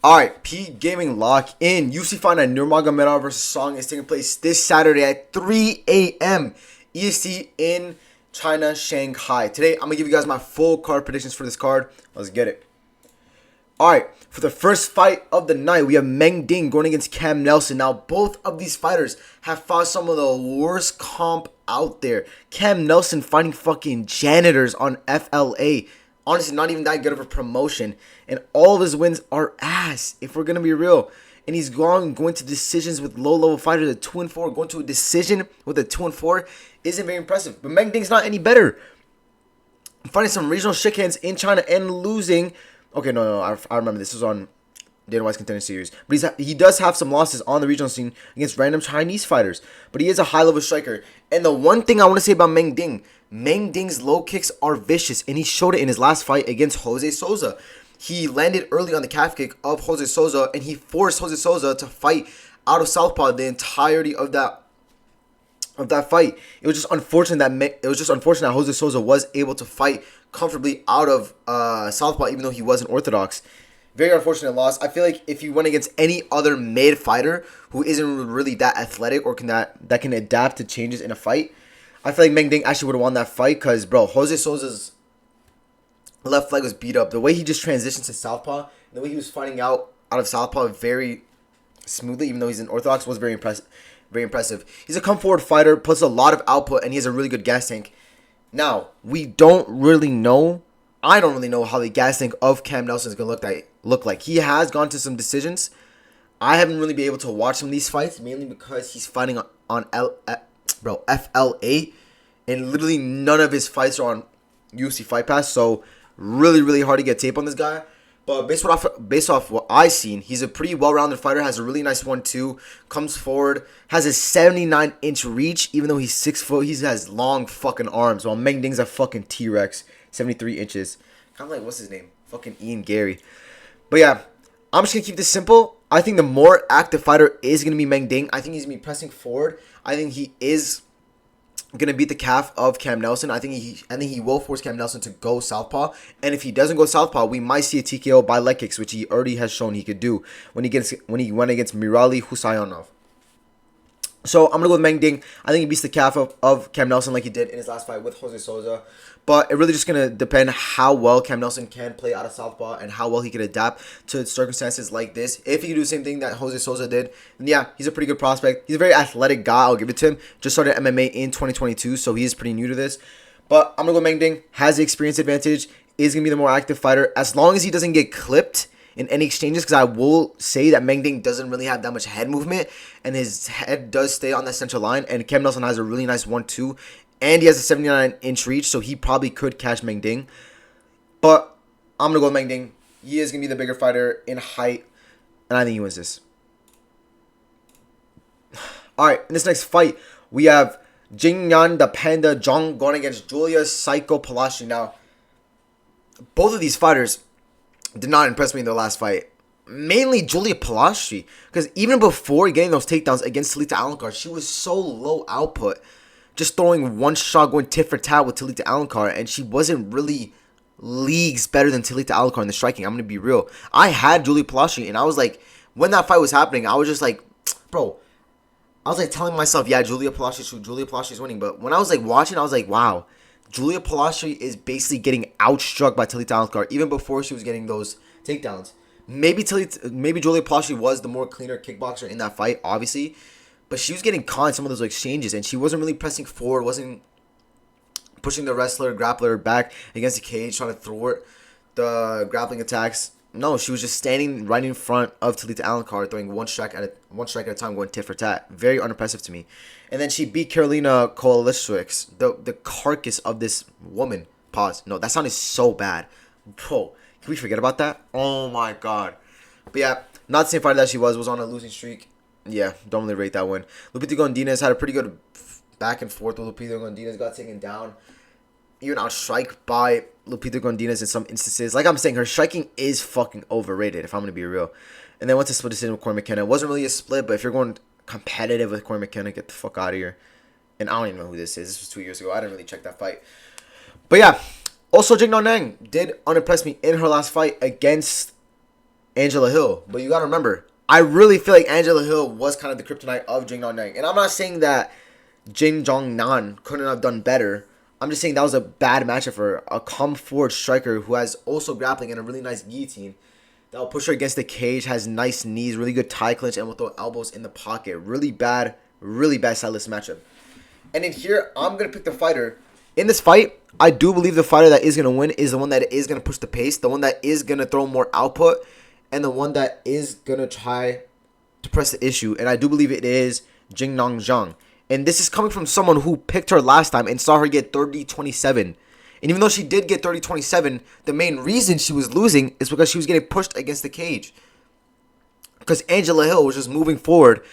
Alright, P Gaming Lock in. UFC Fight Night Nurmagomedov versus Song is taking place this Saturday at 3 a.m. EST in China, Shanghai. Today, I'm going to give you guys my full card predictions for this card. Let's get it. Alright, for the first fight of the night, we have Meng Ding going against Cam Nelson. Now, both of these fighters have fought some of the worst comp out there. Cam Nelson fighting fucking janitors on FLA. Honestly, not even that good of a promotion. And all of his wins are ass, if we're going to be real. And he's going to decisions with low-level fighters at 2-4. Going to a decision with a 2-4 isn't very impressive. But Meng Ding's not any better. Fighting some regional shickhands in China and losing. Okay, no, I remember this was on Dana White's Contender Series. But he does have some losses on the regional scene against random Chinese fighters. But he is a high-level striker. And the one thing I want to say about Meng Ding's low kicks are vicious. And he showed it in his last fight against Jose Souza. He landed early on the calf kick of Jose Souza. And he forced Jose Souza to fight out of southpaw the entirety of that fight. It was just unfortunate that Jose Souza was able to fight comfortably out of southpaw, even though he wasn't orthodox. Very unfortunate loss. I feel like if you went against any other mid fighter who isn't really that athletic or that can adapt to changes in a fight, I feel like Meng Ding actually would have won that fight because, bro, Jose Souza's left leg was beat up. The way he just transitioned to southpaw, the way he was fighting out of southpaw very smoothly, even though he's an orthodox, was very impressive. Very impressive. He's a come-forward fighter, plus a lot of output, and he has a really good gas tank. Now, we don't really know. I don't really know how the gas tank of Cam Nelson is going to look like. He has gone to some decisions. I haven't really been able to watch some of these fights, mainly because he's fighting on FLA, and literally none of his fights are on UFC Fight Pass, so really, really hard to get tape on this guy. But based off what I've seen, he's a pretty well-rounded fighter, has a really nice 1-2, comes forward, has a 79-inch reach, even though he's 6 foot, he has long fucking arms, while Meng Ding's a fucking T-Rex, 73 inches. Kind of like, what's his name? Fucking Ian Gary. But yeah, I'm just going to keep this simple. I think the more active fighter is going to be Meng Ding. I think he's going to be pressing forward. I think he is gonna beat the calf of Cam Nelson. I think he will force Cam Nelson to go southpaw, and if he doesn't go southpaw, we might see a TKO by leg kicks, which he already has shown he could do when he went against Mirali Husayanov. So I'm gonna go with Meng Ding. I think he beats the calf of Cam Nelson like he did in his last fight with Jose Souza. But it really just gonna depend how well Cam Nelson can play out of southpaw and how well he can adapt to circumstances like this. If he can do the same thing that Jose Souza did, then yeah, he's a pretty good prospect. He's a very athletic guy. I'll give it to him. Just started MMA in 2022, so he is pretty new to this. But I'm gonna go Meng Ding. Has the experience advantage. Is gonna be the more active fighter as long as he doesn't get clipped in any exchanges, because I will say that Meng Ding doesn't really have that much head movement, and his head does stay on that central line, and Cam Nelson has a really nice 1-2, and he has a 79-inch reach, so he probably could catch Meng Ding. But I'm going to go with Meng Ding. He is going to be the bigger fighter in height, and I think he wins this. Alright, in this next fight, we have Jingyan the Panda Zhang going against Julia Psycho Palashi. Now, both of these fighters did not impress me in their last fight. Mainly Julia Palashi, because even before getting those takedowns against Talita Alencar, she was so low output, just throwing one shot, going tit for tat with Talita Alencar, and she wasn't really leagues better than Talita Alencar in the striking. I'm gonna be real. I had Julia Palashi, and I was like, when that fight was happening, I was just like, bro, I was like telling myself, yeah, Julia Palashi is winning. But when I was like watching, I was like, wow, Julia Palashi is basically getting outstruck by Talita Alencar even before she was getting those takedowns. Maybe Julia Palashi was the more cleaner kickboxer in that fight, obviously, but she was getting caught in some of those exchanges, and she wasn't really pressing forward, wasn't pushing the grappler back against the cage, trying to thwart the grappling attacks. No, she was just standing right in front of Talita Alencar, throwing one strike at a time, going tit for tat. Very unimpressive to me. And then she beat Karolina Kowalkiewicz, the carcass of this woman. Pause. No, that sounded so bad. Bro, can we forget about that? Oh my god. But yeah, not the same fighter that she was on a losing streak. Yeah, don't really rate that one. Lupita Gondinez had a pretty good back and forth with Lupita Gondinez, got taken down. Even outstrike by Lupita Gondinez in some instances. Like I'm saying, her striking is fucking overrated, if I'm going to be real. And then went to split decision with Corey McKenna. It wasn't really a split, but if you're going competitive with Corey McKenna, get the fuck out of here. And I don't even know who this is. This was 2 years ago. I didn't really check that fight. But yeah, also Jing Nang did unimpress me in her last fight against Angela Hill. But you gotta remember, I really feel like Angela Hill was kind of the kryptonite of Jing Dong Nan. And I'm not saying that Jing Dong Nan couldn't have done better. I'm just saying that was a bad matchup for her. A come forward striker who has also grappling and a really nice guillotine that will push her against the cage, has nice knees, really good tie clinch, and will throw elbows in the pocket. Really bad sideless matchup. And in here, I'm going to pick the fighter. In this fight, I do believe the fighter that is going to win is the one that is going to push the pace, the one that is going to throw more output, and the one that is going to try to press the issue. And I do believe it is Jing Dong Zhang. And this is coming from someone who picked her last time and saw her get 30-27. And even though she did get 30-27, the main reason she was losing is because she was getting pushed against the cage. Because Angela Hill was just moving forward.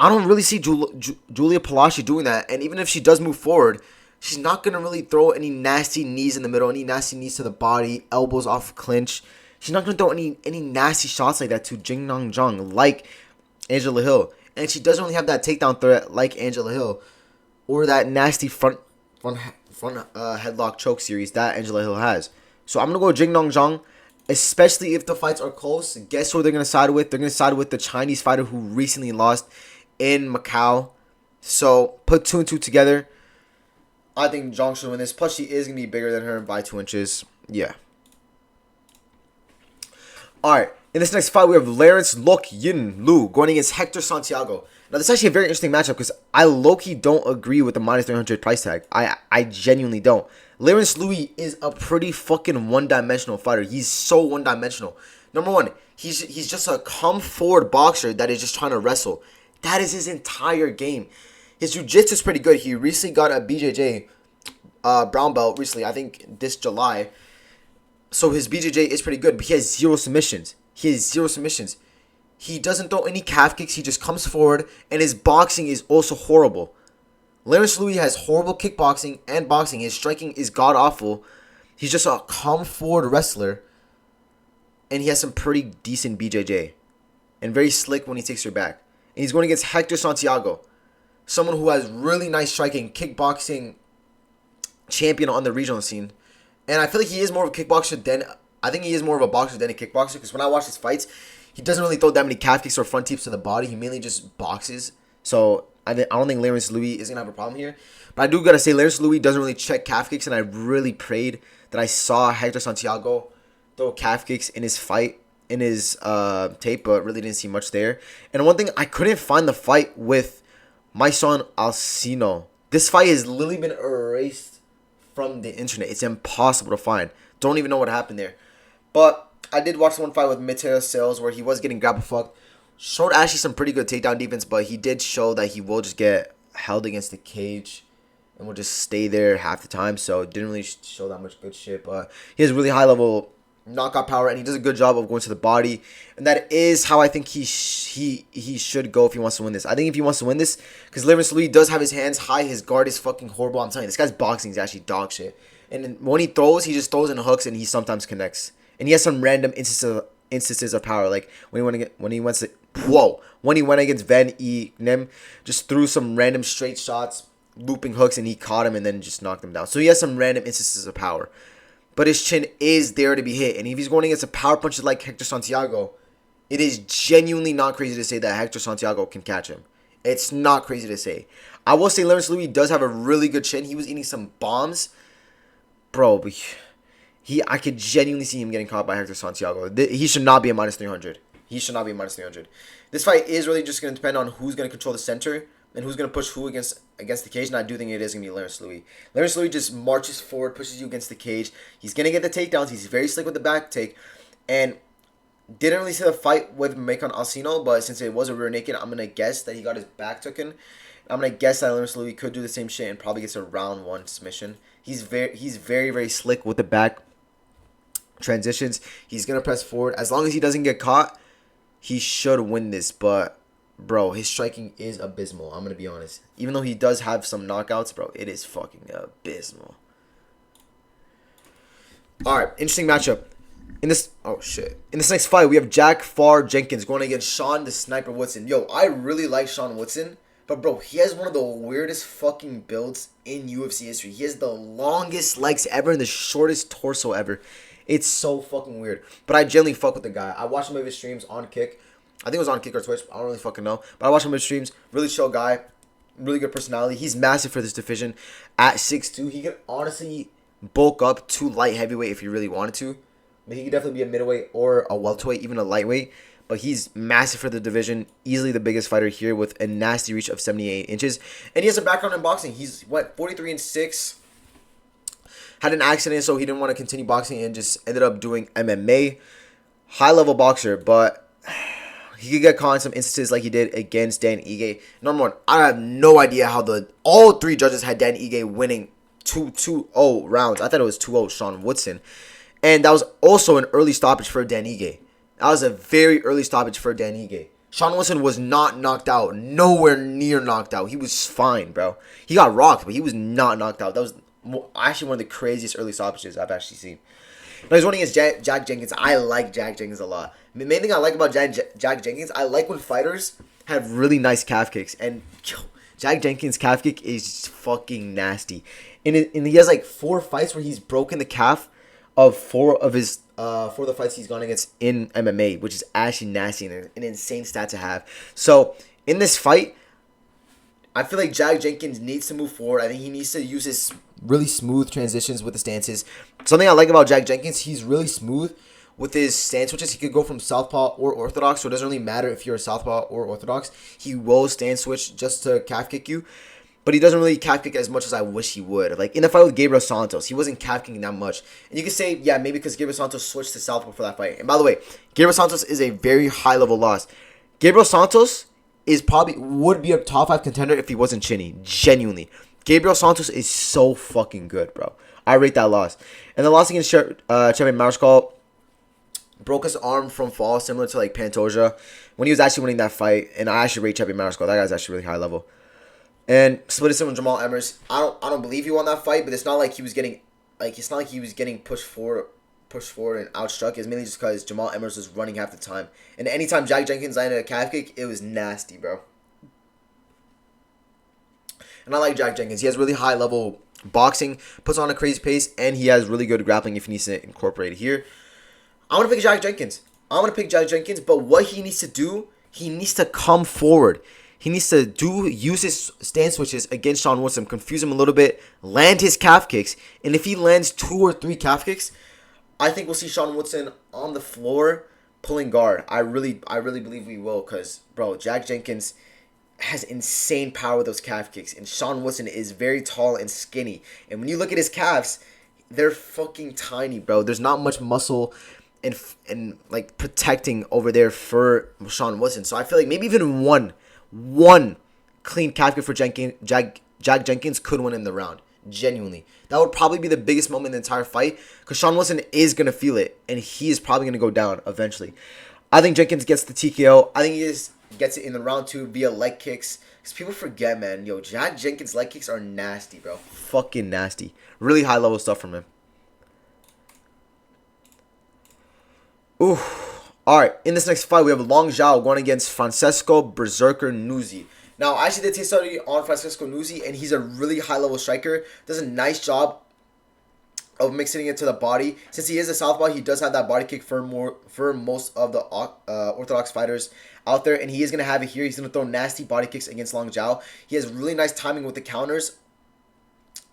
I don't really see Julia Palashi doing that. And even if she does move forward, she's not going to really throw any nasty knees in the middle, any nasty knees to the body, elbows off clinch. She's not going to throw any nasty shots like that to Jing Dong Zhang like Angela Hill. And she doesn't really have that takedown threat like Angela Hill or that nasty front headlock choke series that Angela Hill has. So I'm going to go Jing Dong Zhang, especially if the fights are close. Guess who they're going to side with? They're going to side with the Chinese fighter who recently lost in Macau. So put 2 and 2 together. I think Zhang should win this. Plus, she is going to be bigger than her by 2 inches. Yeah. Alright. In this next fight, we have Lawrence Lok Yin Lu going against Hector Santiago. Now, this is actually a very interesting matchup because I low-key don't agree with the minus 300 price tag. I genuinely don't. Lawrence Louis is a pretty fucking one-dimensional fighter. He's so one-dimensional. Number one, he's just a come-forward boxer that is just trying to wrestle. That is his entire game. His jiu-jitsu is pretty good. He recently got a BJJ brown belt recently, I think this July. So his BJJ is pretty good, but he has 0 submissions. He doesn't throw any calf kicks. He just comes forward, and his boxing is also horrible. Lawrence Louis has horrible kickboxing and boxing. His striking is god-awful. He's just a come-forward wrestler, and he has some pretty decent BJJ and very slick when he takes her back. And he's going against Hector Santiago, someone who has really nice striking, kickboxing champion on the regional scene. And I feel like he is more of a kickboxer than... I think he is more of a boxer than a kickboxer because when I watch his fights, he doesn't really throw that many calf kicks or front teeps to the body. He mainly just boxes. So I don't think Lawrence Louis is going to have a problem here. But I do got to say, Lawrence Louis doesn't really check calf kicks, and I really prayed that I saw Hector Santiago throw calf kicks in his fight, in his tape, but really didn't see much there. And one thing, I couldn't find the fight with my son Alcino. This fight has literally been erased from the internet. It's impossible to find. Don't even know what happened there. But I did watch one fight with Mateo Sales where he was getting grapple fucked. Showed actually some pretty good takedown defense, but he did show that he will just get held against the cage and will just stay there half the time. So it didn't really show that much good shit. But he has really high level knockout power, and he does a good job of going to the body. And that is how I think he should go if he wants to win this. I think if he wants to win this, because Lawrence Louis does have his hands high, his guard is fucking horrible. I'm telling you, this guy's boxing is actually dog shit. And when he throws, he just throws in hooks, and he sometimes connects. And he has some random instances of power, like when he went against Van E. Nim, just threw some random straight shots, looping hooks, and he caught him and then just knocked him down. So he has some random instances of power. But his chin is there to be hit. And if he's going against a power puncher like Hector Santiago, it is genuinely not crazy to say that Hector Santiago can catch him. It's not crazy to say. I will say Lawrence Louis does have a really good chin. He was eating some bombs. Bro, but I could genuinely see him getting caught by Hector Santiago. He should not be a minus 300. He should not be a minus 300. This fight is really just going to depend on who's going to control the center and who's going to push who against the cage. And I do think it is going to be Lawrence Louis. Lawrence Louis just marches forward, pushes you against the cage. He's going to get the takedowns. He's very slick with the back take. And didn't really see the fight with Macon Alcino, but since it was a rear naked, I'm going to guess that he got his back taken. I'm going to guess that Lawrence Louis could do the same shit and probably gets a round 1 submission. He's very, very slick with the back transitions. He's going to press forward. As long as he doesn't get caught, he should win this. But, bro, his striking is abysmal. I'm going to be honest. Even though he does have some knockouts, bro, it is fucking abysmal. Alright, interesting matchup. In this next fight, we have Jack Farr Jenkins going against Sean the Sniper Woodson. Yo, I really like Sean Woodson. But, bro, he has one of the weirdest fucking builds in UFC history. He has the longest legs ever and the shortest torso ever. It's so fucking weird. But I genuinely fuck with the guy. I watched some of his streams on Kick. I think it was on Kick or Twitch. I don't really fucking know. But I watched some of his streams. Really chill guy. Really good personality. He's massive for this division. At 6'2", he can honestly bulk up to light heavyweight if he really wanted to. But he could definitely be a middleweight or a welterweight, even a lightweight. But he's massive for the division. Easily the biggest fighter here with a nasty reach of 78 inches. And he has a background in boxing. He's, 43-6. Had an accident, so he didn't want to continue boxing and just ended up doing MMA. High-level boxer, but he could get caught in some instances like he did against Dan Ige. Number one, I have no idea how all three judges had Dan Ige winning 2-0 rounds. I thought it was 2-0 Sean Woodson. And that was also an early stoppage for Dan Ige. That was a very early stoppage for Dan Ige. Sean Woodson was not knocked out. Nowhere near knocked out. He was fine, bro. He got rocked, but he was not knocked out. That was actually one of the craziest early stoppages I've actually seen. Now he's running against Jack Jenkins. I like Jack Jenkins a lot. The main thing I like about Jack Jenkins, I like when fighters have really nice calf kicks. And Jack Jenkins' calf kick is fucking nasty. And he has like 4 fights where he's broken the calf of 4 of his for the fights he's gone against in MMA, which is actually nasty and an insane stat to have. So in this fight, I feel like Jack Jenkins needs to move forward. I think he needs to use his really smooth transitions with the stances. Something I like about Jack Jenkins, he's really smooth with his stance switches. He could go from southpaw or orthodox, so it doesn't really matter if you're a southpaw or orthodox. He will stance switch just to calf kick you. But he doesn't really calf kick as much as I wish he would. Like in the fight with Gabriel Santos, he wasn't calf kicking that much. And you could say, yeah, maybe because Gabriel Santos switched to southpaw for that fight. And by the way, Gabriel Santos is a very high level loss. Gabriel Santos would be a top 5 contender if he wasn't chinny. Genuinely. Gabriel Santos is so fucking good, bro. I rate that loss. And the loss against Chevy Mariscal broke his arm from fall, similar to like Pantoja when he was actually winning that fight. And I actually rate Chevy Mariscal. That guy's actually really high level. And split decision with Jamal Emmers. I don't believe he won that fight, but it's not like he was getting pushed forward and outstruck. It's mainly just because Jamal Emmers was running half the time. And anytime Jack Jenkins landed a calf kick, it was nasty, bro. And I like Jack Jenkins. He has really high level boxing, puts on a crazy pace, and he has really good grappling if he needs to incorporate it here. I want to pick Jack Jenkins. But what he needs to do, he needs to come forward. He needs to use his stance switches against Sean Woodson, confuse him a little bit, land his calf kicks, and if he lands 2 or 3 calf kicks, I think we'll see Sean Woodson on the floor pulling guard. I really believe we will, because bro, Jack Jenkins has insane power with those calf kicks, and Sean Woodson is very tall and skinny. And when you look at his calves, they're fucking tiny, bro. There's not much muscle and like protecting over there for Sean Woodson. So I feel like maybe even one clean calf kick for Jack Jenkins could win in the round. Genuinely. That would probably be the biggest moment in the entire fight, because Sean Woodson is going to feel it, and he is probably going to go down eventually. I think Jenkins gets the TKO. I think he gets it in the round 2 via leg kicks. Because people forget, man. Yo, Jack Jenkins' leg kicks are nasty, bro. Fucking nasty. Really high level stuff from him. Ooh. Alright, in this next fight, we have Long Zhao going against Francesco Berserker Nuzzi. Now, I actually did taste study on Francesco Nuzzi, and he's a really high-level striker. Does a nice job of mixing it to the body. Since he is a southpaw, he does have that body kick for most of the orthodox fighters out there, and he is going to have it here. He's going to throw nasty body kicks against Long Zhao. He has really nice timing with the counters.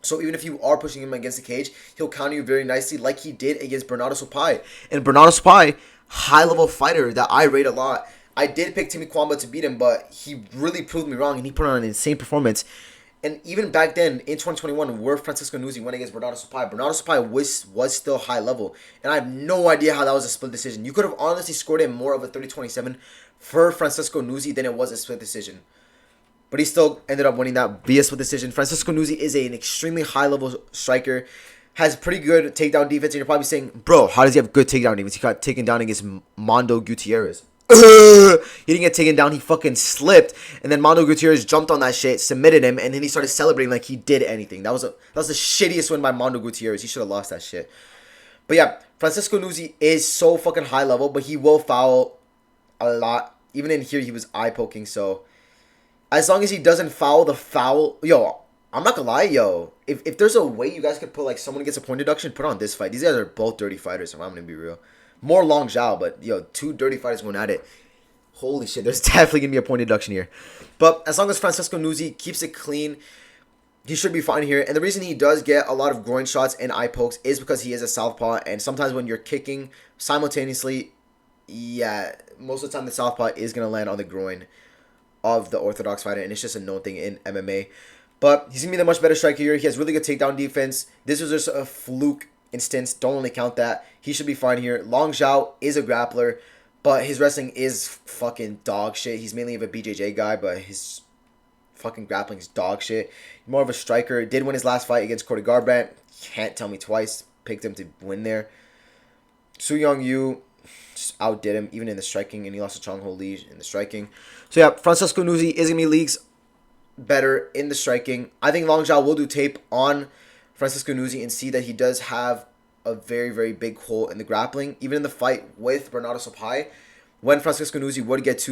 So even if you are pushing him against the cage, he'll counter you very nicely like he did against Bernardo Sopai. And Bernardo Sopai, high-level fighter that I rate a lot. I did pick Timmy Kwamba to beat him, but he really proved me wrong, and he put on an insane performance. And even back then, in 2021, where Francisco Nuzzi went against Bernardo Sopai was still high level. And I have no idea how that was a split decision. You could have honestly scored it more of a 30-27 for Francisco Nuzzi than it was a split decision. But he still ended up winning that via split decision. Francisco Nuzzi is an extremely high-level striker. Has pretty good takedown defense. And you're probably saying, bro, how does he have good takedown defense? He got taken down against Mondo Gutierrez. He didn't get taken down. He fucking slipped. And then Mondo Gutierrez jumped on that shit, submitted him, and then he started celebrating like he did anything. That was the shittiest win by Mondo Gutierrez. He should have lost that shit. But yeah, Francisco Nuzzi is so fucking high level, but he will foul a lot. Even in here, he was eye-poking, so as long as he doesn't foul the foul... Yo, I'm not gonna lie, yo. If there's a way you guys could put like someone who gets a point deduction, put on this fight. These guys are both dirty fighters, if I'm gonna be real. More Long Zhao, but yo, two dirty fighters going at it. Holy shit, there's definitely gonna be a point deduction here. But as long as Francisco Nuzzi keeps it clean, he should be fine here. And the reason he does get a lot of groin shots and eye pokes is because he is a southpaw. And sometimes when you're kicking simultaneously, yeah, most of the time the southpaw is going to land on the groin of the orthodox fighter. And it's just a known thing in MMA. But he's going to be the much better striker here. He has really good takedown defense. This was just a fluke instance. Don't really count that. He should be fine here. Long Zhao is a grappler, but his wrestling is fucking dog shit. He's mainly a BJJ guy, but his fucking grappling's dog shit. More of a striker. Did win his last fight against Cody Garbrandt. Can't tell me twice. Picked him to win there. Su Young Yu just outdid him, even in the striking, and he lost to Chong Ho Lee in the striking. So yeah, Francisco Nuzzi is going to be leagues better in the striking. I think Long Zhao will do tape on Francisco Nuzzi and see that he does have a very, very big hole in the grappling. Even in the fight with Bernardo Sopai, when Francisco Nuzzi would get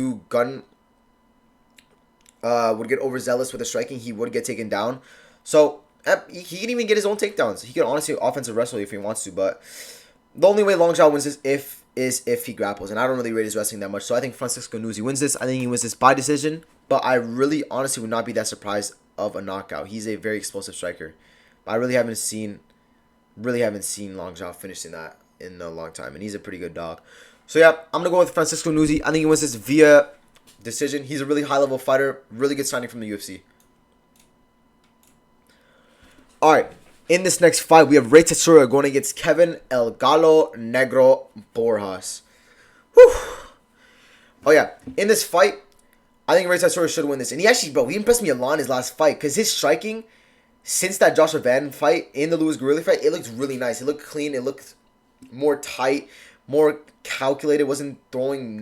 would get overzealous with the striking, he would get taken down. So he can even get his own takedowns. He can honestly offensive wrestle if he wants to, but the only way Long Zhao wins this is if he grapples, and I don't really rate his wrestling that much. So I think Francisco Nuzzi wins this. I think he wins this by decision, but I really honestly would not be that surprised of a knockout. He's a very explosive striker. I really haven't seen Long Zhao finishing that in a long time, and he's a pretty good dog. So yeah, I'm gonna go with Francisco Nuzzi. I think he wins this via decision. He's a really high-level fighter. Really good signing from the UFC. Alright, in this next fight, we have Rey Tetsura going against Kevin El Gallo Negro Borjas. Whew. Oh yeah, in this fight, I think Rey Tetsura should win this. And he impressed me a lot in his last fight, because his striking, since that Joshua Van fight, in the Louis Guerrero fight, it looked really nice. It looked clean. It looked more tight, more calculated. Wasn't throwing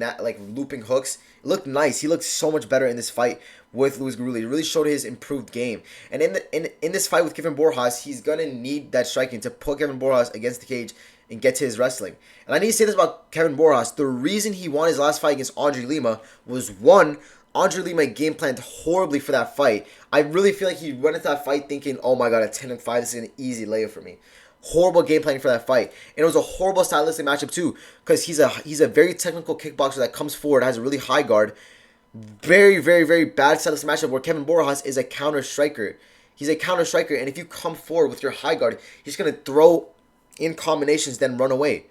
looping hooks. It looked nice. He looked so much better in this fight with Luis Guerrero. He really showed his improved game. And in this fight with Kevin Borjas, he's gonna need that striking to put Kevin Borjas against the cage and get to his wrestling. And I need to say this about Kevin Borjas: the reason he won his last fight against Andre Lima was, one, Andre Lima game planned horribly for that fight. I really feel like he went into that fight thinking, oh my god, at 10-5, this is an easy layup for me. Horrible game planning for that fight. And it was a horrible stylistic matchup too, because he's a very technical kickboxer that comes forward, has a really high guard. Very, very, very bad stylistic matchup where Kevin Borjas is a counter striker. He's a counter striker, and if you come forward with your high guard, he's going to throw in combinations, then run away.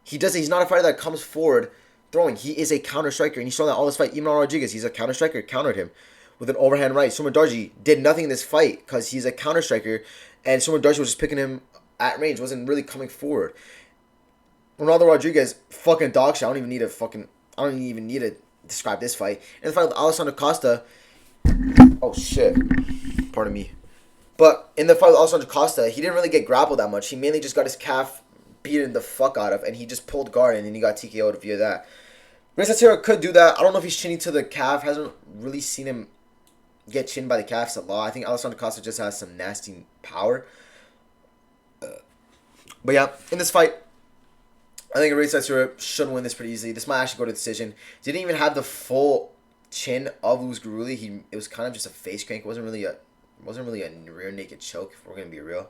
He's not a fighter that comes forward throwing. He is a counter striker, and he's shown that all this fight. Even on Rodriguez, he's a counter striker, countered him with an overhand right. Sumar Darji did nothing in this fight because he's a counter striker, and Sumar Darji was just picking him at range, wasn't really coming forward. Ronaldo Rodriguez, fucking dog shit. I don't even need to describe this fight. In the fight with Alessandro Costa, oh shit, pardon me. But in the fight with Alessandro Costa, he didn't really get grappled that much. He mainly just got his calf beaten the fuck out of, and he just pulled guard, and then he got TKO'd via that. Rey Tetsura could do that. I don't know if he's chinning to the calf. Hasn't really seen him get chinned by the calves a lot. I think Alessandro Costa just has some nasty power. But yeah, in this fight, I think Rey Tetsura should win this pretty easily. This might actually go to decision. Didn't even have the full chin of Luis Guerrero. It was kind of just a face crank. It wasn't really a rear naked choke, if we're gonna be real.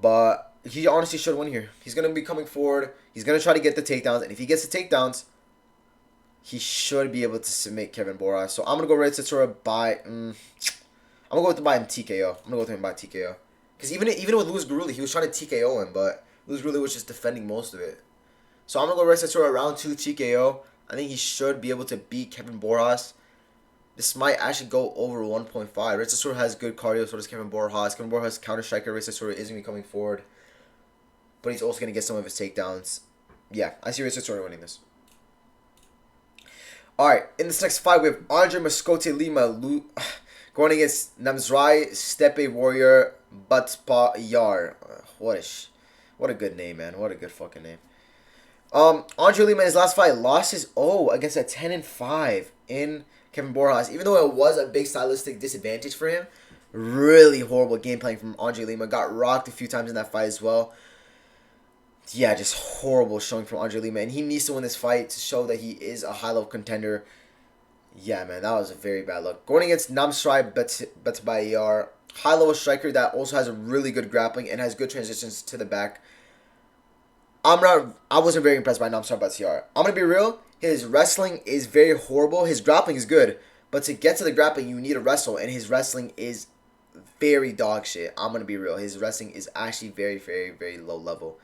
But he honestly should win here. He's gonna be coming forward. He's gonna try to get the takedowns, and if he gets the takedowns, he should be able to submit Kevin Borjas. So I'm gonna go Rey Tetsura by. I'm gonna go with him by TKO. I'm gonna go with him by TKO. Because even with Luis Guerrero, he was trying to TKO him, but Luis Guerrero was just defending most of it. So I'm going to go Rey Tetsura round 2 TKO. I think he should be able to beat Kevin Borjas. This might actually go over 1.5. Rey Tetsura has good cardio, so does Kevin Borjas. Kevin Borjas counter striker. Rey Tetsura is going to be coming forward. But he's also going to get some of his takedowns. Yeah, I see Rey Tetsura winning this. Alright, in this next fight, we have Andre Mascote Lima going against Namzrai Steppe Warrior Batpa Yar. What a good name, man. What a good fucking name. Andre Lima in his last fight lost his against a 10-5 in Kevin Borjas. Even though it was a big stylistic disadvantage for him, really horrible game playing from Andre Lima. Got rocked a few times in that fight as well. Yeah, just horrible showing from Andre Lima. And he needs to win this fight to show that he is a high-level contender. Yeah, man, that was a very bad look. Going against Namsrai Betbayar, high-level striker that also has a really good grappling and has good transitions to the back. I wasn't very impressed by Namsar Batsiar. I'm gonna be real. His wrestling is very horrible. His grappling is good, but to get to the grappling, you need to wrestle, and his wrestling is very dog shit. I'm gonna be real. His wrestling is actually very, very, very low level.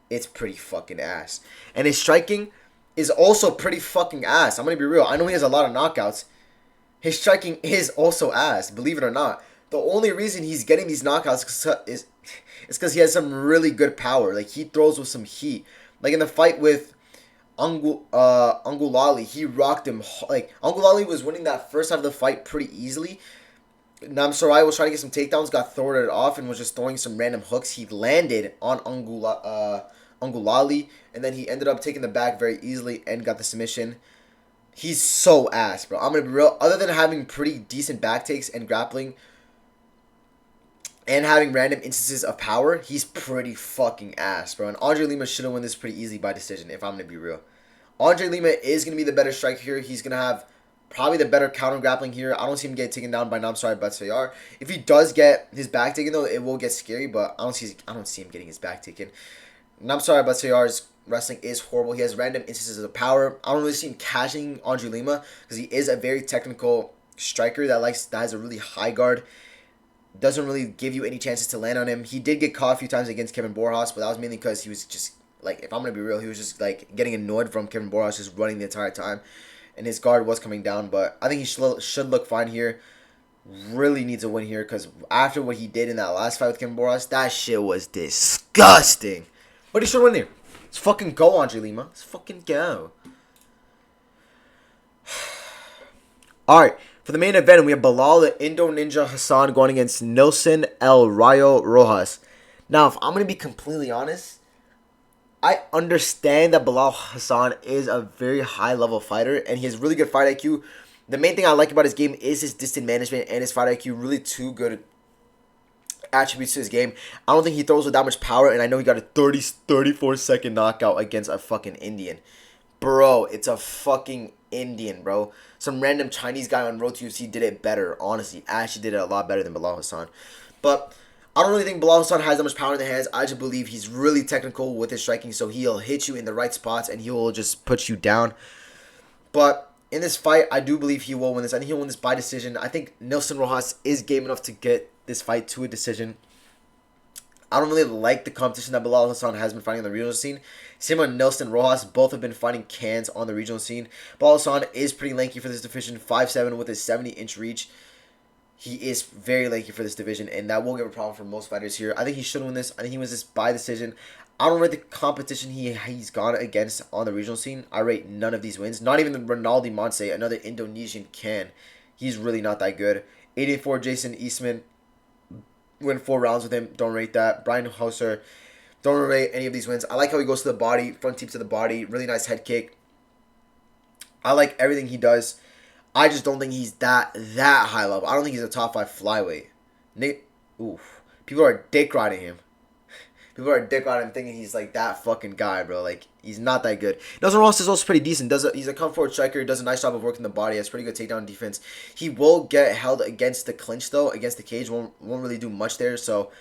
It's pretty fucking ass, and his striking is also pretty fucking ass. I'm gonna be real. I know he has a lot of knockouts. His striking is also ass, believe it or not. The only reason he's getting these knockouts is because he has some really good power. Like, he throws with some heat. Like, in the fight with Angulali, he rocked him. Like, Angulali was winning that first half of the fight pretty easily. Namsarai was trying to get some takedowns, got thrown it off, and was just throwing some random hooks. He landed on Angulali, and then he ended up taking the back very easily and got the submission. He's so ass, bro. I'm going to be real. Other than having pretty decent back takes and grappling and having random instances of power, he's pretty fucking ass, bro. And Andre Lima should have won this pretty easily by decision, if I'm going to be real. Andre Lima is going to be the better striker here. He's going to have probably the better counter grappling here. I don't see him get taken down by Namsari Batsayar. If he does get his back taken, though, it will get scary, but I don't see him getting his back taken. Namsari Batsayar's wrestling is horrible. He has random instances of power. I don't really see him catching Andre Lima because he is a very technical striker that has a really high guard. Doesn't really give you any chances to land on him. He did get caught a few times against Kevin Borjas, but that was mainly because he was just, like, if I'm going to be real, he was just, like, getting annoyed from Kevin Borjas just running the entire time. And his guard was coming down, but I think he should look fine here. Really needs a win here because after what he did in that last fight with Kevin Borjas, that shit was disgusting. But he should win here. Let's fucking go, Andre Lima. Let's fucking go. Alright. For the main event, we have Bilal the Indo Ninja Hassan going against Nilson El Rayo Rojas. Now, if I'm going to be completely honest, I understand that Bilal Hassan is a very high-level fighter, and he has really good fight IQ. The main thing I like about his game is his distance management and his fight IQ. Really two good attributes to his game. I don't think he throws with that much power, and I know he got a 34-second knockout against a fucking Indian. Bro, it's a fucking Indian, bro. Some random Chinese guy on Road to UFC did it better, honestly. Actually did it a lot better than Bilal Hassan. But I don't really think Bilal Hassan has that much power in the hands. I just believe he's really technical with his striking, so he'll hit you in the right spots and he will just put you down. But in this fight, I do believe he will win this. I think he'll win this by decision. I think Nilson Rojas is game enough to get this fight to a decision. I don't really like the competition that Bilal Hassan has been fighting on the regional scene. Same with Nilson Rojas. Both have been fighting cans on the regional scene. Bilal Hassan is pretty lanky for this division. 5'7" with his 70-inch reach. He is very lanky for this division, and that will give a problem for most fighters here. I think he should win this. I think he wins this by decision. I don't rate the competition he's gone against on the regional scene. I rate none of these wins. Not even the Ronaldo Monse, another Indonesian can. He's really not that good. 84 Jason Eastman. Win 4 rounds with him. Don't rate that. Brian Hauser. Don't rate any of these wins. I like how he goes to the body. Front teep to the body. Really nice head kick. I like everything he does. I just don't think he's that high level. I don't think he's a top 5 flyweight. People are dick riding him. People are dick riding him thinking he's like that fucking guy, bro. Like, he's not that good. Nelson Ross is also pretty decent. He's a come forward striker. Does a nice job of working the body. Has pretty good takedown defense. He will get held against the clinch though. Against the cage, won't really do much there. So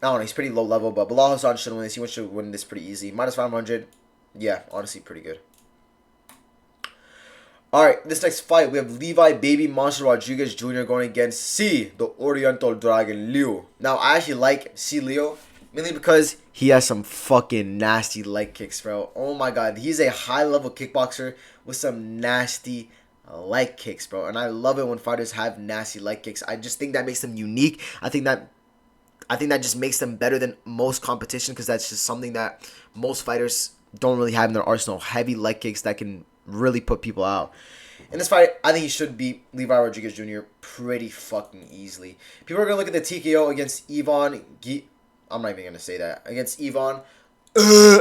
I don't know. He's pretty low level. But Bilal Hassan should win this. He should win this pretty easy. Minus 500. Yeah, honestly, pretty good. Alright, this next fight, we have Levi Baby Monster Rodriguez Jr. going against C, the Oriental Dragon Liu. Now, I actually like C Leo, mainly because he has some fucking nasty leg kicks, bro. Oh my god, he's a high-level kickboxer with some nasty leg kicks, bro. And I love it when fighters have nasty leg kicks. I just think that makes them unique. I think that just makes them better than most competition because that's just something that most fighters don't really have in their arsenal. Heavy leg kicks that can really put people out. In this fight, I think he should beat Levi Rodriguez Jr. pretty fucking easily. People are going to look at the TKO against Ivan. I'm not even going to say that. Against Ivan.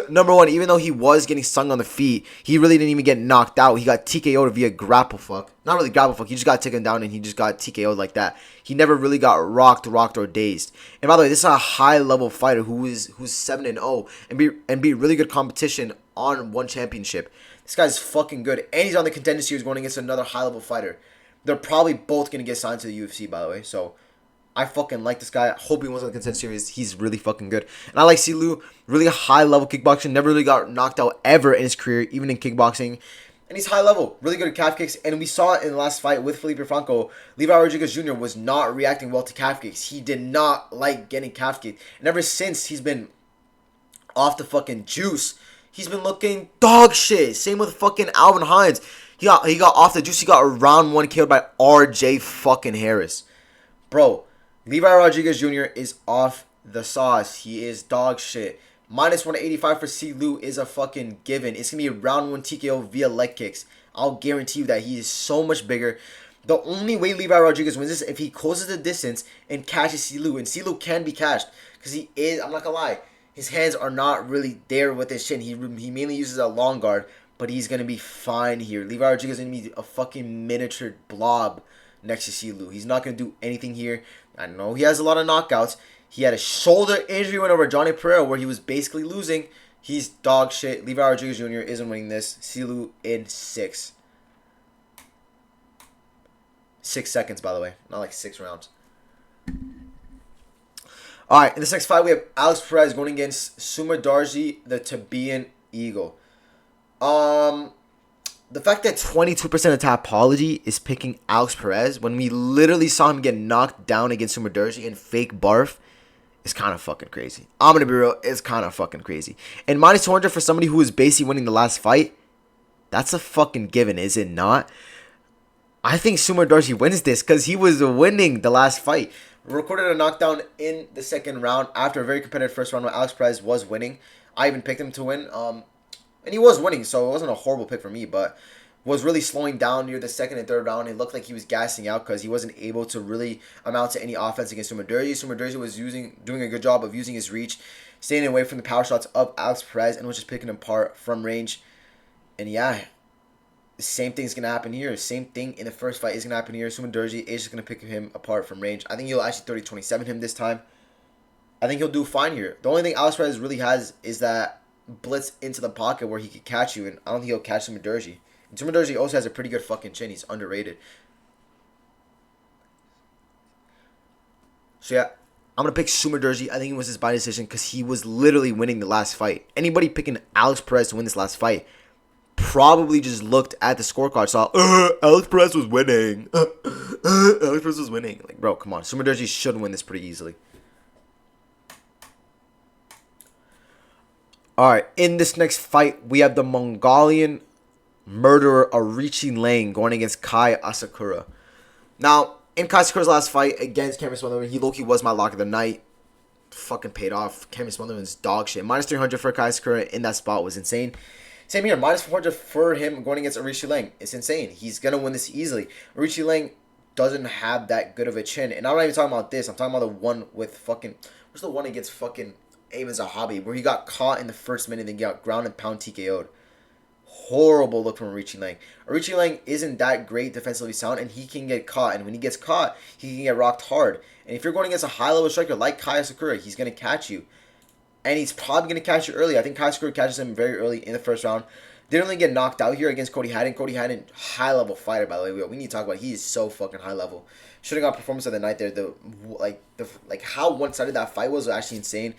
Number one, even though he was getting stung on the feet, he really didn't even get knocked out. He got TKO'd via grapple fuck. Not really grapple fuck. He just got taken down and he just got TKO'd like that. He never really got rocked or dazed. And by the way, this is a high-level fighter who's 7-0 and be really good competition on one championship. This guy's fucking good. And he's on the contender series going against another high-level fighter. They're probably both going to get signed to the UFC, by the way. So, I fucking like this guy. I hope he wins on the contender series. He's really fucking good. And I like Silu. Really high-level kickboxing. Never really got knocked out ever in his career, even in kickboxing. And he's high level, really good at calf kicks. And we saw it in the last fight with Felipe Franco. Levi Rodriguez Jr. was not reacting well to calf kicks. He did not like getting calf kicked. And ever since he's been off the fucking juice, he's been looking dog shit. Same with fucking Alvin Hines. He got off the juice. He got a round 1 killed by RJ fucking Harris. Bro, Levi Rodriguez Jr. is off the sauce. He is dog shit. Minus 185 for Silu is a fucking given. It's going to be a round 1 TKO via leg kicks. I'll guarantee you that he is so much bigger. The only way Levi Rodriguez wins is if he closes the distance and catches Silu. And Silu can be catched because he is, I'm not going to lie, his hands are not really there with his chin. He mainly uses a long guard, but he's going to be fine here. Levi Rodriguez is going to be a fucking miniature blob next to Silu. He's not going to do anything here. I know he has a lot of knockouts. He had a shoulder injury win over Johnny Pereira where he was basically losing. He's dog shit. Levi Rodriguez Jr. isn't winning this. Silu in 6. 6 seconds, by the way. Not like 6 rounds. Alright, in this next fight, we have Alex Perez going against Sumar Darji, the Tabian Eagle. The fact that 22% of Tapology is picking Alex Perez when we literally saw him get knocked down against Sumar Darji in fake barf is kind of fucking crazy. I'm going to be real. It's kind of fucking crazy. And minus 200 for somebody who was basically winning the last fight, that's a fucking given, is it not? I think Sumar Darji wins this because he was winning the last fight. Recorded a knockdown in the second round after a very competitive first round where Alex Perez was winning. I even picked him to win. And he was winning, so it wasn't a horrible pick for me, but was really slowing down near the second and third round. It looked like he was gassing out because he wasn't able to really amount to any offense against Sumar Darji. Sumar Darji was doing a good job of using his reach, staying away from the power shots of Alex Perez, and was just picking him apart from range. And yeah, the same thing's going to happen here. Same thing in the first fight is going to happen here. Sumar Darji is just going to pick him apart from range. I think he'll actually 30-27 him this time. I think he'll do fine here. The only thing Alex Perez really has is that blitz into the pocket where he could catch you, and I don't think he'll catch Sumar Darji. And Sumar Darji also has a pretty good fucking chin. He's underrated. So yeah, I'm going to pick Sumar Darji. I think he wins this by decision because he was literally winning the last fight. Anybody picking Alex Perez to win this last fight probably just looked at the scorecard, saw, Alex Perez was winning. Alex Perez was winning. Like, bro, come on. Sumar Darji should win this pretty easily. Alright, in this next fight, we have the Mongolian murderer Arichi Lang going against Kai Asakura. Now, in Kai Asakura's last fight against Cameron Smotherman, he low-key was my lock of the night. Fucking paid off. Cameron Smotherman's dog shit. Minus 300 for Kai Asakura in that spot was insane. Same here, minus 400 for him going against Arichi Lang. It's insane. He's going to win this easily. Arichi Lang doesn't have that good of a chin. And I'm not even talking about this. I'm talking about the one with fucking... What's the one against fucking Ayman Zahabi where he got caught in the first minute and then got ground and pound TKO'd. Horrible look from Arichi Lang. Arichi Lang isn't that great defensively sound, and he can get caught. And when he gets caught, he can get rocked hard. And if you're going against a high-level striker like Kai Asakura, he's going to catch you. And he's probably going to catch you early. I think Kai Asakura catches him very early in the first round. Didn't really get knocked out here against Cody Haddon. Cody Haddon, high-level fighter, by the way. We need to talk about it. He is so fucking high-level. Should have got performance of the night there. Like how one-sided that fight was actually insane.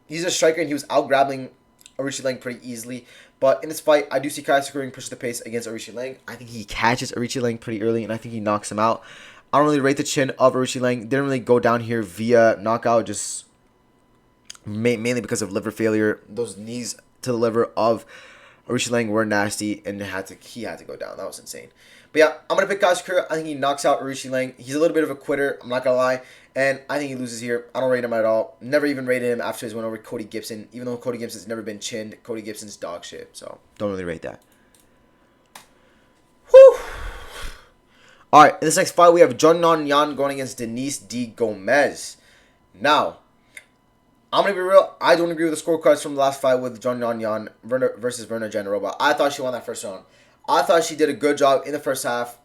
He's a striker, and he was out-grappling Arichi Lang pretty easily. But in this fight, I do see Kai Asakura push the pace against Arichi Lang. I think he catches Arichi Lang pretty early, and I think he knocks him out. I don't really rate the chin of Arichi Lang. Didn't really go down here via knockout, just mainly because of liver failure. Those knees to the liver of Arichi Lang were nasty, and he had to go down. That was insane. But yeah, I'm going to pick Kai Asakura. I think he knocks out Arichi Lang. He's a little bit of a quitter, I'm not going to lie. And I think he loses here. I don't rate him at all. Never even rated him after his win over Cody Gibson. Even though Cody Gibson's never been chinned, Cody Gibson's dog shit. So, don't really rate that. Whew. Alright, in this next fight, we have Jun Non Yan going against Denise D. Gomez. Now, I'm going to be real. I don't agree with the scorecards from the last fight with Jun Non Yan versus Verna Jandiroba. I thought she won that first round. I thought she did a good job in the first half,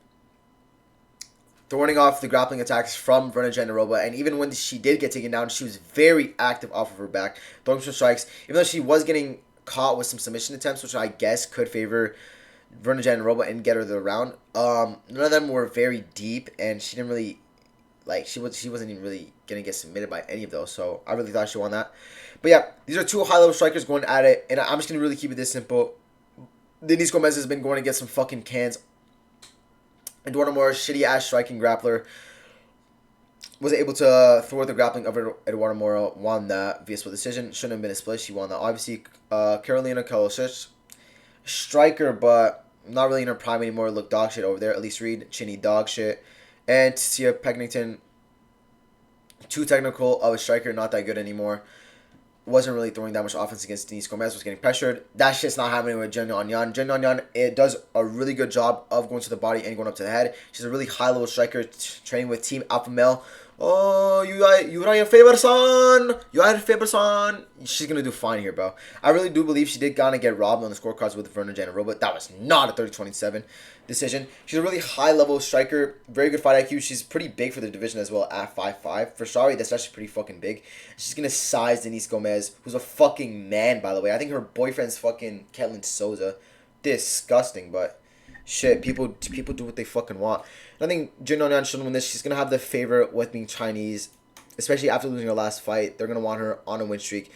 throwing off the grappling attacks from Verna Jandiroba. And even when she did get taken down, she was very active off of her back, throwing some strikes. Even though she was getting caught with some submission attempts, which I guess could favor Nurmagomedov and get her the round. None of them were very deep, and she didn't really she wasn't even really gonna get submitted by any of those. So I really thought she won that. But yeah, these are two high level strikers going at it, and I'm just gonna really keep it this simple. Denise Gomez has been going to get some fucking cans. Eduardo Mora's shitty ass striking grappler was able to thwart the grappling of Eduardo Mora, won that via split decision. Shouldn't have been a split. She won that. Obviously, Carolina Kalosic, striker, but not really in her prime anymore. Looked dog shit over there. At least Reed, chinny dog shit. And Tia Pennington, too technical of a striker, not that good anymore. Wasn't really throwing that much offense against Denise Gomez, was getting pressured. That shit's not happening with Jen Yan. Jen Yan, it does a really good job of going to the body and going up to the head. She's a really high-level striker, training with Team Alpha Male. Oh, you are your favorite son. You are your favorite son. She's going to do fine here, bro. I really do believe she did kind of get robbed on the scorecards with Verna Janarova, but that was not a 30-27 decision. She's a really high-level striker, very good fight IQ. She's pretty big for the division as well at 5'5". For Shari, that's actually pretty fucking big. She's going to size Denise Gomez, who's a fucking man, by the way. I think her boyfriend's fucking Ketlin Souza. Disgusting, but shit, people do what they fucking want. And I think Jin Nonyan should win this. She's going to have the favor with being Chinese, especially after losing her last fight. They're going to want her on a win streak.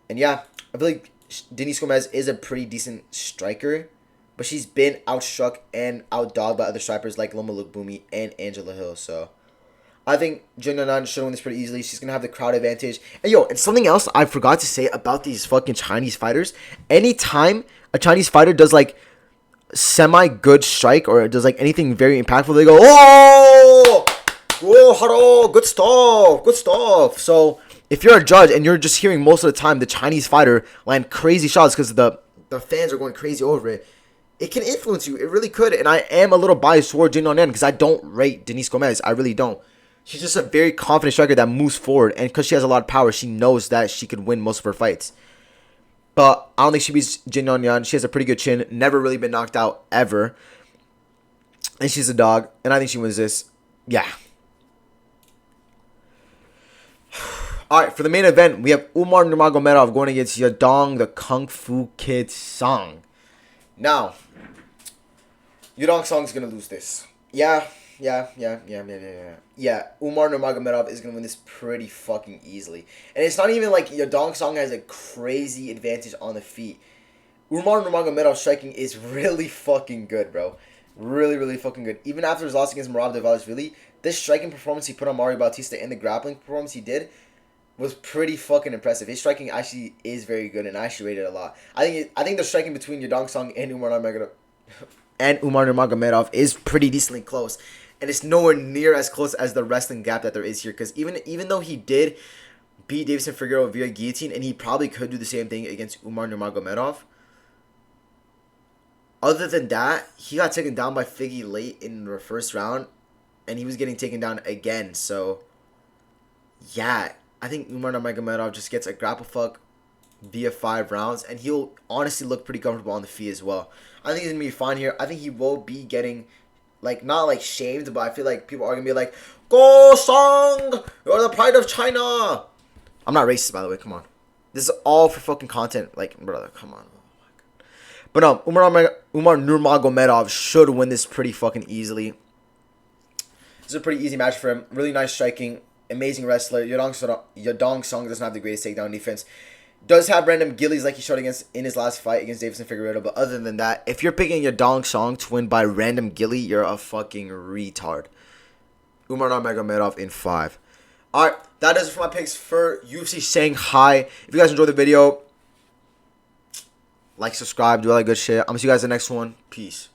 And yeah, I feel like Denise Gomez is a pretty decent striker, but she's been outstruck and outdogged by other strikers like Loma Lukbumi and Angela Hill. So I think Jin Nonyan should win this pretty easily. She's going to have the crowd advantage. And yo, and something else I forgot to say about these fucking Chinese fighters. Anytime a Chinese fighter does like semi-good strike or does like anything very impactful, they go, oh, hello, good stuff. So if you're a judge and you're just hearing most of the time the Chinese fighter land crazy shots because the fans are going crazy over it, it can influence you. It really could. And I am a little biased toward Jin Nonyan because I don't rate Denise Gomez. I really don't. She's just a very confident striker that moves forward, and because she has a lot of power, she knows that she could win most of her fights. But I don't think she beats Jin Nonyan. She has a pretty good chin. Never really been knocked out ever. And she's a dog. And I think she wins this. Yeah. Alright, for the main event, we have Umar Nurmagomedov going against Yadong, the Kung Fu Kid Song. Now, Yadong Song's going to lose this. Yeah, Umar Nurmagomedov is going to win this pretty fucking easily. And it's not even like Yadong Song has a crazy advantage on the feet. Umar Nurmagomedov's striking is really fucking good, bro. Really, really fucking good. Even after his loss against Merab Dvalishvili, this striking performance he put on Mario Bautista and the grappling performance he did was pretty fucking impressive. His striking actually is very good, and I actually rate it a lot. I think the striking between Yadong Song and Umar Nurmagomedov is pretty decently close. And it's nowhere near as close as the wrestling gap that there is here. Because even though he did beat Davison Figueroa via guillotine, and he probably could do the same thing against Umar Nurmagomedov, other than that, he got taken down by Figgy late in the first round, and he was getting taken down again. So, yeah, I think Umar Nurmagomedov just gets a grapple fuck via 5 rounds, and he'll honestly look pretty comfortable on the feet as well. I think he's going to be fine here. I think he will be getting, not like shamed, but I feel like people are going to be like, Go Song! You're the pride of China! I'm not racist, by the way. Come on. This is all for fucking content. Like, brother, come on. Oh my God. But no, Umar Nurmagomedov should win this pretty fucking easily. This is a pretty easy match for him. Really nice striking. Amazing wrestler. Yadong Song doesn't have the greatest takedown defense. Does have random gillies like he showed in his last fight against Davison Figueroa. But other than that, if you're picking Yadong Song to win by random gilly, you're a fucking retard. Umar Nurmagomedov in 5. Alright, that is it for my picks for UFC Shanghai. If you guys enjoyed the video, like, subscribe, do all that good shit. I'm going to see you guys in the next one. Peace.